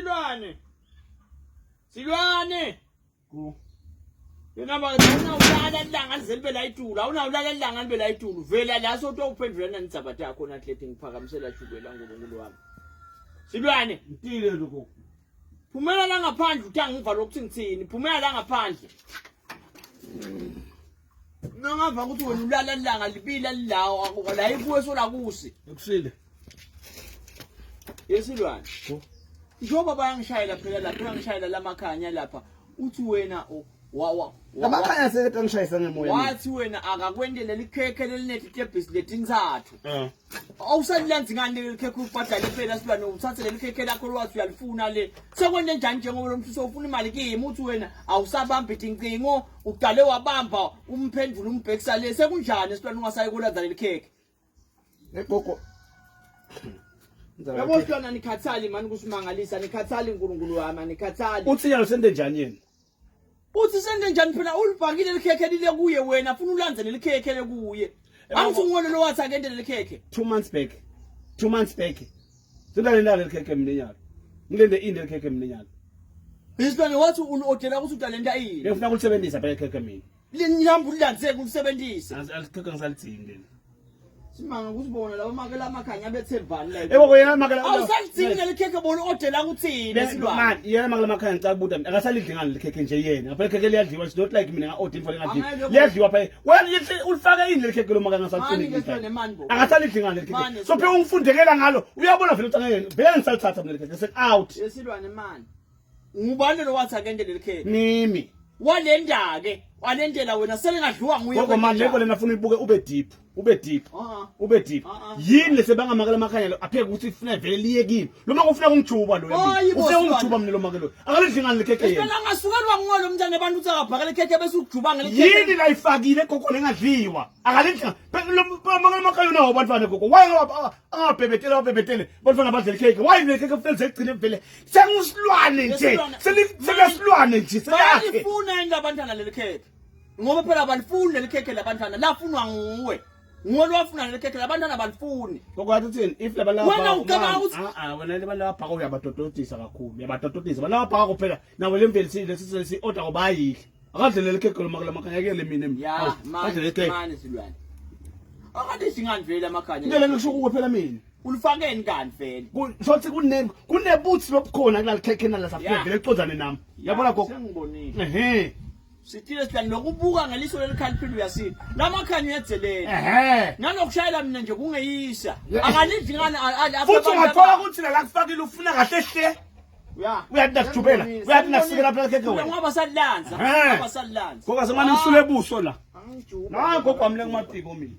Silwane. Silwane. Ku. Yena awunawulala ilanga lizelibela itulu. Awunawulala ilanga libela itulu. Vela la soto uphendulana nitsabata yakho nathi ngiphakamisela jubela ngoNkulunkulu wami. Silwane, Ngitile lokho. phumela la ngaphandle uthi angiva lokuthi ngithini. Phumela la ngaphandle. Nangava ukuthi wena ulala ilanga libila lilawo la ibuye sola kusi. Ekusile. Yesilwane. Njoba bayangishayela phela lapha bayangishayela lamakhanya lapha. Uthi wena Lamakhanya sekade ngishayisa ngemoya. Wathi wena akakwendele likhekhe lelinethi tebhisi letinzathu. Awusalilanzi ngani likhekhe ubhadale phela Silwane uthathe lelikhekhe lakho lwathi uyalifuna le. Sekwende njani njengoba lo mfisi ufuna imali kimi uthi wena awusabamba idincingo uqale wabamba umphendula umbhekisa le sekunjani Silwane ungasayikulaza lelikhekhe. Egogo. Yabo Silwane nikhathali mani kusimangalisa nikhathali uNkulunkulu wami anikhathali. Uthi yalo sende njani yena? Uthi sende njani phela ulibhakile likhekhe lile kuye wena afuna ulandzele likhekhe le kuye. Angithi ungone lo wathi akendele likhekhe 2 months back. 2 months back. Silale likhekhe mninyalo. Ngilende inde likhekhe mninyalo. Isilwane wathi uordela ukuthi utalenta yini? Ngifuna ukulisebenzisa phela likhekhe mina. Linyamba ulilandzele ulisebenzisa. Alikhekhe ngisalithini lena. Simanga kusibona laba makela amakhanya bethembani la. Yebo yena makela. Awusalithini likhekhe bona uordela ukuthini Silwane? Man, yena makela amakhanya ngicela kubuta akasalidli ngani likhekhe nje yena. Phela likhekhe liyadliwa it's not like mina nga-order for ngadli. Liyadliwa phela. Wena ulifaka ini likhekhe lo makela ngasalithini. Akasalidli ngani likhekhe. So phela ungifundekela ngalo. Uyabona vele ucangeke. Vele ngisalithatha mina likhekhe sek out. Yesilwane man. Ngubani lo wathi akendele likhekhe? Mimi. Walenda ke. Walendela wena selingadliwa nguye. Ngoba manje lebo lena afuna ibuke ube deep. Ube deep. Ube deep. Yini lesebanga makela amakhanya lo apheke ukuthi ifuna vele liyekile. Lo maka ufuna ungijuba lo yami. Use ungijuba mina lo makelo. Akalidli ngani likhekhe yena. Phela ngasukelwa ngolo umntana abantu utsakabhaka likhekhe bese ukujuba ngelikhekhe. Yini la ifakile gogo lengadliwa. Akalidli. Phela lo makela amakhanya nawo bantwana gogo. Why angabhebhetela abebhetele. Bantwana badle likhekhe. Why likhekhe kufanele zigcine vele. Sengusilwane nje. Selisilwane nje. Bayifuna indabantwana lelikhekhe. Ngoba phela abalifuni lelikhekhe labantwana lafunwa nguwe. Ngoba wafuna lelikhekhe labantwana abalifuni. Ngokuthi uthini if laba wena ucabanga ukuthi wena laba lapha uyabadodotisa kakhulu. Uyabadodotisa. Balapha kuphela nawe lemveli lesi order ngobayidle. Akadle lelikhekhe lo makela amakhanya kele mina embi. Ya manje Silwane. Akade singani vele amakhanya. Ngeke ngisho kuwe phela mina. Ulifakeni kanti vele. Shothi kunebuthi lobukhona kulali khekhe nala safike ecozane nami. Yabona gogo. Sengibonile. Sithile Silwane lokubuka ngeliso lelikhaliphi uyasini. Lamakhanya uyedzeleni. Nanokushayela mina nje kungeyisa. Akalidli ngani futhi ungathola ukuthi la kufakile ufuna kahle hle. Uyathi nasijubela. Uyathi nasikela phela khekhe wena. Ngoba salilanza. Ngoba salilanza. Ngoba semani ngisule ebuso la. Nango kwami lengumatiko mina.